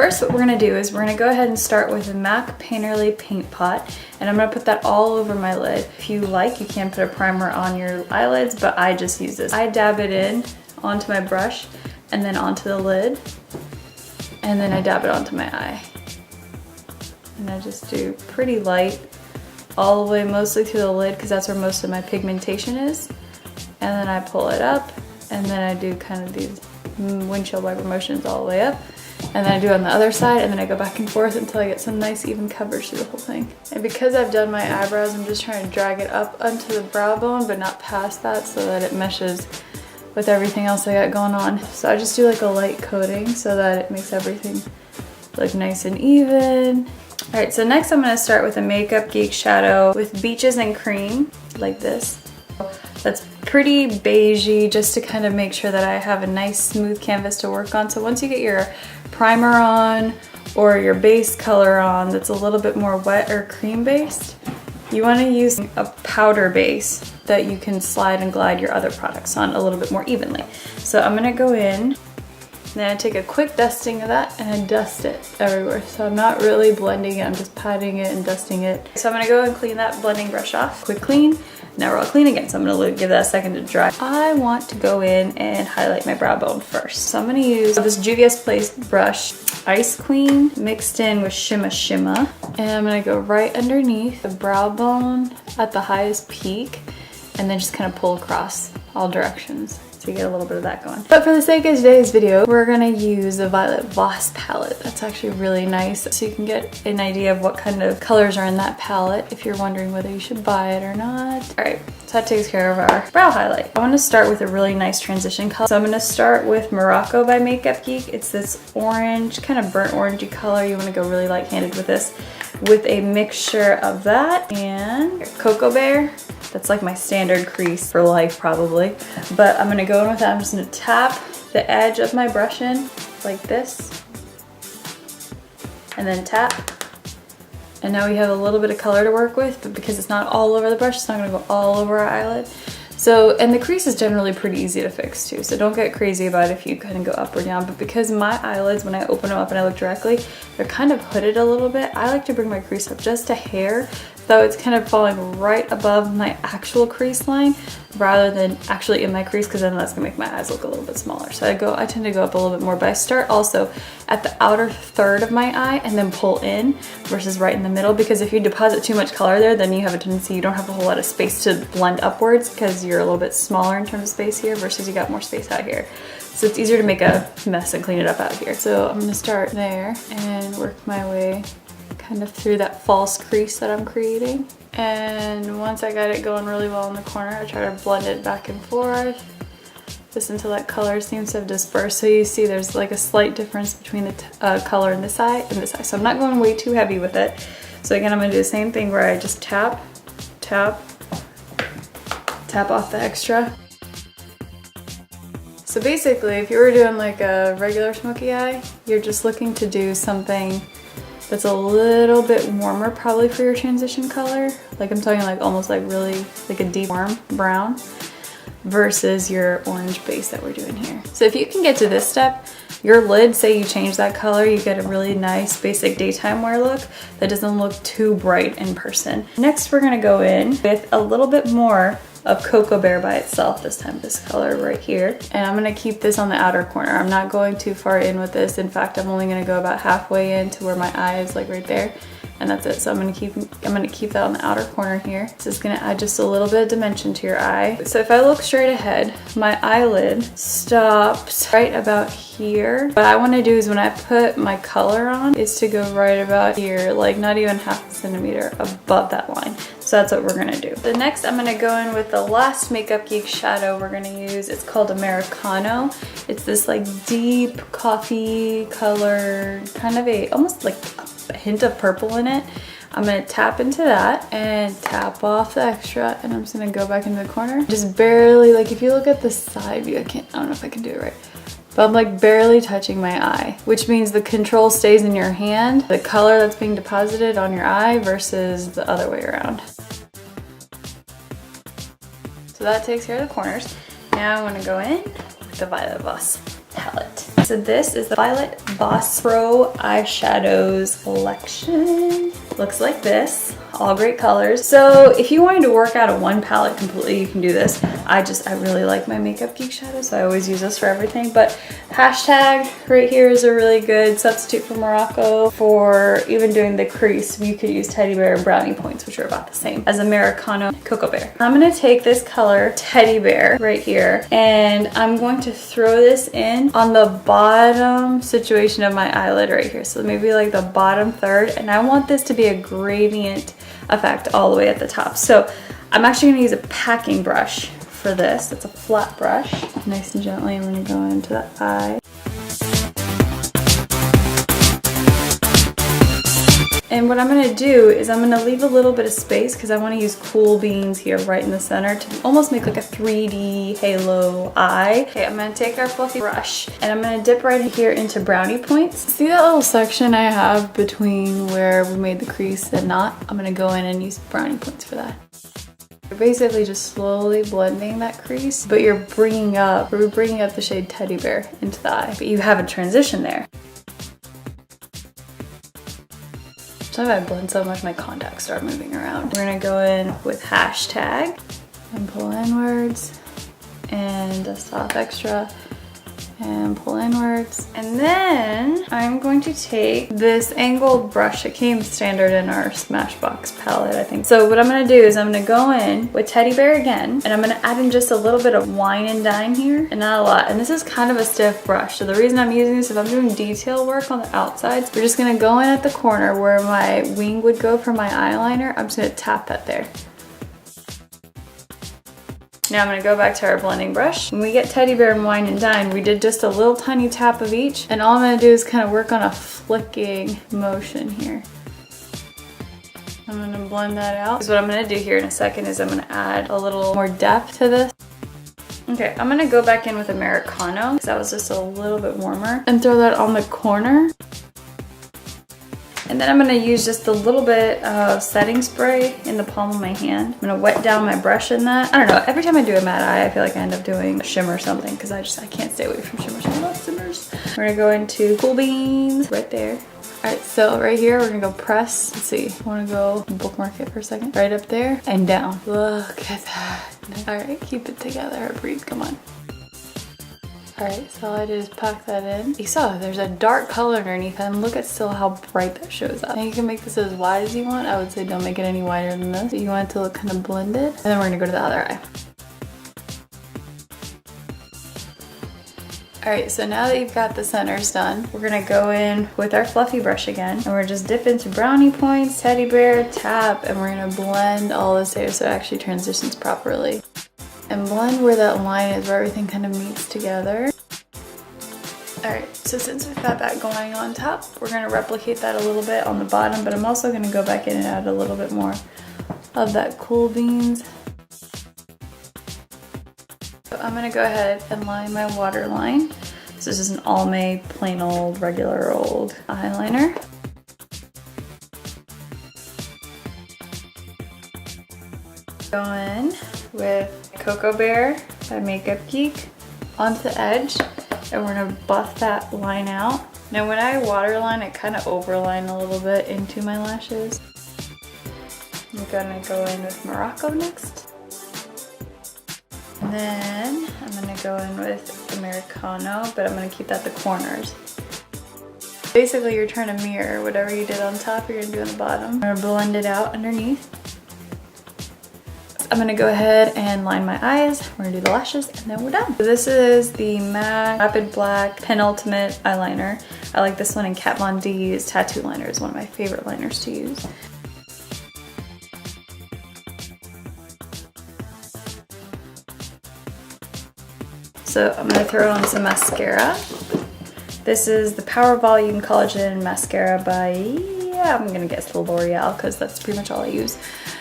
first what we're gonna do is we're gonna go ahead and start with a MAC Painterly paint pot, and I'm gonna put that all over my lid. If you like, you can put a primer on your eyelids, but I just use this. I dab it in onto my brush and then onto the lid, and then I dab it onto my eye. And I just do pretty light all the way mostly through the lid because that's where most of my pigmentation is. And then I pull it up, and then I do kind of these windshield wiper motions all the way up. And then I do it on the other side, and then I go back and forth until I get some nice even coverage through the whole thing. And because I've done my eyebrows, I'm just trying to drag it up onto the brow bone, but not past that so that it meshes with everything else I got going on. So I just do like a light coating so that it makes everything look nice and even. All right, so next I'm gonna start with a Makeup Geek shadow with Beaches and Cream, like this. That's pretty beigey, just to kind of make sure that I have a nice smooth canvas to work on. So once you get your primer on or your base color on that's a little bit more wet or cream based, you want to use a powder base that you can slide and glide your other products on a little bit more evenly. So I'm gonna go in, then I take a quick dusting of that and I dust it everywhere. So I'm not really blending it, I'm just patting it and dusting it. So I'm gonna go and clean that blending brush off. Quick clean. Now we're all clean again, so I'm gonna give that a second to dry. I want to go in and highlight my brow bone first. So I'm gonna use this Juvia's Place brush, Ice Queen, mixed in with Shimma Shimma. And I'm gonna go right underneath the brow bone at the highest peak, and then just kind of pull across all directions. So you get a little bit of that going. But for the sake of today's video, we're gonna use the Violet Voss palette. That's actually really nice. So you can get an idea of what kind of colors are in that palette if you're wondering whether you should buy it or not. All right, so that takes care of our brow highlight. I wanna start with a really nice transition color. So I'm gonna start with Morocco by Makeup Geek. It's this orange, kind of burnt orangey color. You wanna go really light-handed with this, with a mixture of that and Cocoa Bear. That's like my standard crease for life probably. But I'm gonna go in with that. I'm just gonna tap the edge of my brush in like this. And then tap. And now we have a little bit of color to work with, but because it's not all over the brush, it's not gonna go all over our eyelid. So, and the crease is generally pretty easy to fix too, so don't get crazy about it if you kind of go up or down. But because my eyelids, when I open them up and I look directly, they're kind of hooded a little bit, I like to bring my crease up just a hair, so it's kind of falling right above my actual crease line rather than actually in my crease, because then that's gonna make my eyes look a little bit smaller. So I tend to go up a little bit more, but I start also at the outer third of my eye and then pull in versus right in the middle, because if you deposit too much color there, then you have a tendency, you don't have a whole lot of space to blend upwards because you're a little bit smaller in terms of space here versus you got more space out here. So it's easier to make a mess and clean it up out here. So I'm gonna start there and work my way kind of through that false crease that I'm creating. And once I got it going really well in the corner, I try to blend it back and forth just until that color seems to have dispersed. So you see there's like a slight difference between the color in this eye and this eye. So I'm not going way too heavy with it. So again, I'm gonna do the same thing where I just tap, tap, tap off the extra. So basically, if you were doing like a regular smoky eye, you're just looking to do something that's a little bit warmer probably for your transition color. Like I'm talking like almost like really like a deep warm brown versus your orange base that we're doing here. So if you can get to this step, your lid, say you change that color, you get a really nice basic daytime wear look that doesn't look too bright in person. Next, we're gonna go in with a little bit more of Cocoa Bear by itself, this time this color right here. And I'm gonna keep this on the outer corner. I'm not going too far in with this. In fact, I'm only gonna go about halfway in to where my eye is, like right there. And that's it. So I'm gonna keep that on the outer corner here. This is gonna add just a little bit of dimension to your eye. So if I look straight ahead, my eyelid stops right about here. What I wanna do is when I put my color on is to go right about here, like not even half a centimeter above that line. So that's what we're gonna do. The next, I'm gonna go in with the last Makeup Geek shadow we're gonna use. It's called Americano. It's this like deep coffee color, kind of almost like a hint of purple in it. I'm gonna tap into that and tap off the extra, and I'm just gonna go back into the corner. Just barely, like if you look at the side view, I don't know if I can do it right, but I'm like barely touching my eye, which means the control stays in your hand, the color that's being deposited on your eye versus the other way around. So that takes care of the corners. Now I wanna go in with the Violet Voss. palette. So this is the Violet Boss Pro eyeshadows collection. Looks like this, all great colors. So if you wanted to work out of one palette completely, you can do this. I really like my Makeup Geek shadows, so I always use this for everything. But hashtag right here is a really good substitute for Morocco. For even doing the crease, you could use Teddy Bear and Brownie Points, which are about the same as Americano Cocoa Bear. I'm gonna take this color, Teddy Bear, right here, and I'm going to throw this in on the bottom situation of my eyelid right here. So maybe like the bottom third, and I want this to be a gradient effect all the way at the top. So I'm actually gonna use a packing brush for this. It's a flat brush. Nice and gently, I'm gonna go into the eye. And what I'm gonna do is I'm gonna leave a little bit of space because I wanna use cool beans here right in the center to almost make like a 3D halo eye. Okay, I'm gonna take our fluffy brush and I'm gonna dip right here into Brownie Points. See that little section I have between where we made the crease and not? I'm gonna go in and use Brownie Points for that. You're basically just slowly blending that crease, but we're bringing up the shade Teddy Bear into the eye, but you have a transition there. Sometimes I blend so much my contacts start moving around. We're gonna go in with hashtag and pull inwards and dust off extra and pull inwards. And then I'm going to take this angled brush that came standard in our Smashbox palette, I think. So what I'm gonna do is I'm gonna go in with Teddy Bear again, and I'm gonna add in just a little bit of wine and dine here, and not a lot. And this is kind of a stiff brush. So the reason I'm using this, if I'm doing detail work on the outsides, we're just gonna go in at the corner where my wing would go for my eyeliner. I'm just gonna tap that there. Now I'm gonna go back to our blending brush. When we get Teddy Bear and Wine and Dine, we did just a little tiny tap of each, and all I'm gonna do is kind of work on a flicking motion here. I'm gonna blend that out. Because what I'm gonna do here in a second is I'm gonna add a little more depth to this. Okay, I'm gonna go back in with Americano, because that was just a little bit warmer, and throw that on the corner. And then I'm gonna use just a little bit of setting spray in the palm of my hand. I'm gonna wet down my brush in that. I don't know, every time I do a matte eye, I feel like I end up doing a shimmer or something because I can't stay away from shimmers. I love shimmers. We're gonna go into Cool Beans right there. All right, so right here, we're gonna go press. Let's see, I wanna go bookmark it for a second. Right up there and down. Look at that. All right, keep it together, Preet, come on. All right, so all I did is pack that in. You saw there's a dark color underneath, and look at still how bright that shows up. Now you can make this as wide as you want. I would say don't make it any wider than this. You want it to look kind of blended. And then we're gonna go to the other eye. All right, so now that you've got the centers done, we're gonna go in with our fluffy brush again, and we're just dip into Brownie Points, Teddy Bear, tap, and we're gonna blend all this here so it actually transitions properly. And blend where that line is, where everything kind of meets together. All right, so since we've got that going on top, we're gonna replicate that a little bit on the bottom, but I'm also gonna go back in and add a little bit more of that Cool Beans. So I'm gonna go ahead and line my waterline. So this is an Almay plain old, regular old eyeliner. Go in with Cocoa Bear by Makeup Geek onto the edge, and we're gonna buff that line out. Now when I waterline, I kind of overline a little bit into my lashes. I'm gonna go in with Morocco next. And then I'm gonna go in with Americano, but I'm gonna keep that the corners. Basically you're trying to mirror whatever you did on top, you're gonna do on the bottom. I'm gonna blend it out underneath. I'm gonna go ahead and line my eyes. We're gonna do the lashes and then we're done. So this is the MAC Rapid Black Penultimate Eyeliner. I like this one, and Kat Von D's Tattoo Liner is one of my favorite liners to use. So I'm gonna throw on some mascara. This is the Power Volume Collagen Mascara by, I'm gonna guess L'Oreal because that's pretty much all I use.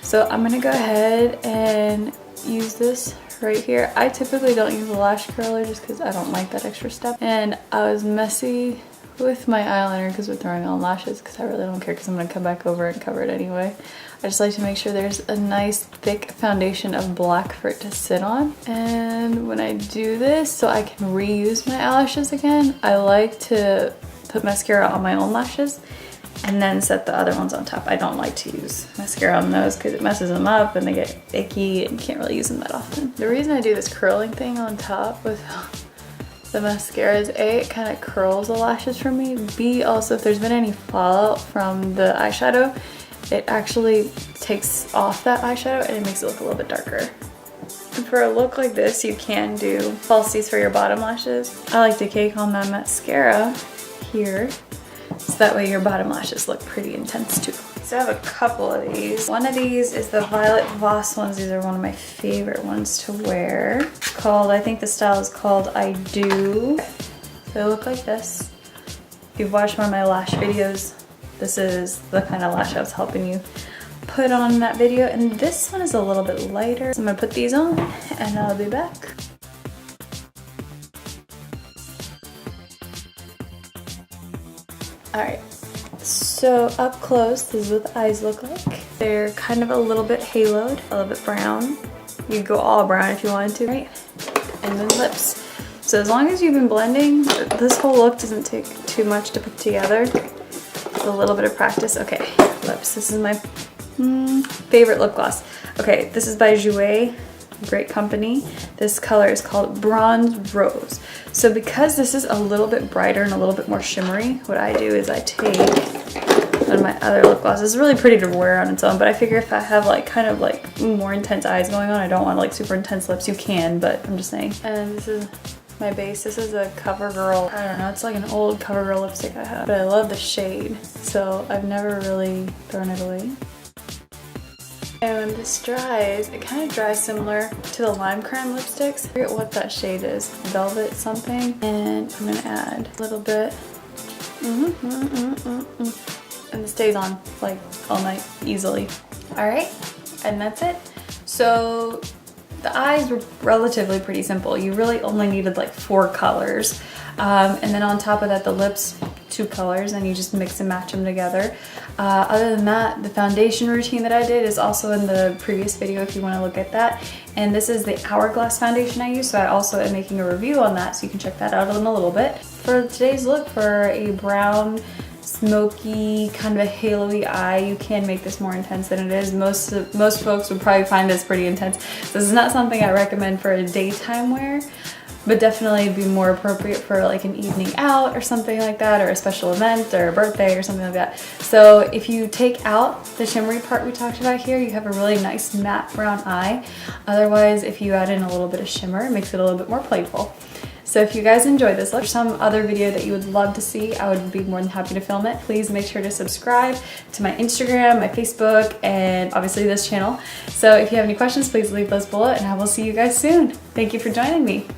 So I'm gonna go ahead and use this right here. I typically don't use a lash curler just because I don't like that extra step. And I was messy with my eyeliner because we're throwing on lashes, because I really don't care because I'm going to come back over and cover it anyway. I just like to make sure there's a nice thick foundation of black for it to sit on. And when I do this, so I can reuse my eyelashes again, I like to put mascara on my own lashes and then set the other ones on top. I don't like to use mascara on those because it messes them up and they get icky and you can't really use them that often. The reason I do this curling thing on top with the mascara is A, it kind of curls the lashes for me. B, also if there's been any fallout from the eyeshadow, it actually takes off that eyeshadow and it makes it look a little bit darker. And for a look like this, you can do falsies for your bottom lashes. I like to cake on that mascara here, so that way your bottom lashes look pretty intense too. So I have a couple of these. One of these is the Violet Voss ones. These are one of my favorite ones to wear. I think the style is called I Do. So they look like this. If you've watched one of my lash videos, this is the kind of lash I was helping you put on in that video. And this one is a little bit lighter. So I'm gonna put these on and I'll be back. All right, so up close, this is what the eyes look like. They're kind of a little bit haloed, a little bit brown. You could go all brown if you wanted to, right? And then lips. So as long as you've been blending, this whole look doesn't take too much to put together. A little bit of practice. Okay, lips. This is my favorite lip gloss. Okay, this is by Jouer, great company. This color is called Bronze Rose. So because this is a little bit brighter and a little bit more shimmery, what I do is I take one of my other lip glosses. It's really pretty to wear on its own, but I figure if I have like kind of like more intense eyes going on, I don't want like super intense lips. You can, but I'm just saying. And this is my base. This is a Covergirl. I don't know, it's like an old Covergirl lipstick I have, but I love the shade, so I've never really thrown it away. And when this dries, it kind of dries similar to the Lime Creme lipsticks. I forget what that shade is, Velvet something. And I'm gonna add a little bit. And it stays on like all night easily. All right, and that's it. So the eyes were relatively pretty simple. You really only needed like 4 colors. And then on top of that, the lips, 2 colors, and you just mix and match them together. Other than that, the foundation routine that I did is also in the previous video if you want to look at that. And this is the Hourglass foundation I use, so I also am making a review on that, so you can check that out in a little bit. For today's look, for a brown, smoky, kind of a halo-y eye, you can make this more intense than it is. Most folks would probably find this pretty intense. This is not something I recommend for a daytime wear, but definitely be more appropriate for like an evening out or something like that, or a special event or a birthday or something like that. So if you take out the shimmery part we talked about here, you have a really nice matte brown eye. Otherwise, if you add in a little bit of shimmer, it makes it a little bit more playful. So if you guys enjoyed this look, or some other video that you would love to see, I would be more than happy to film it. Please make sure to subscribe to my Instagram, my Facebook, and obviously this channel. So if you have any questions, please leave those below, and I will see you guys soon. Thank you for joining me.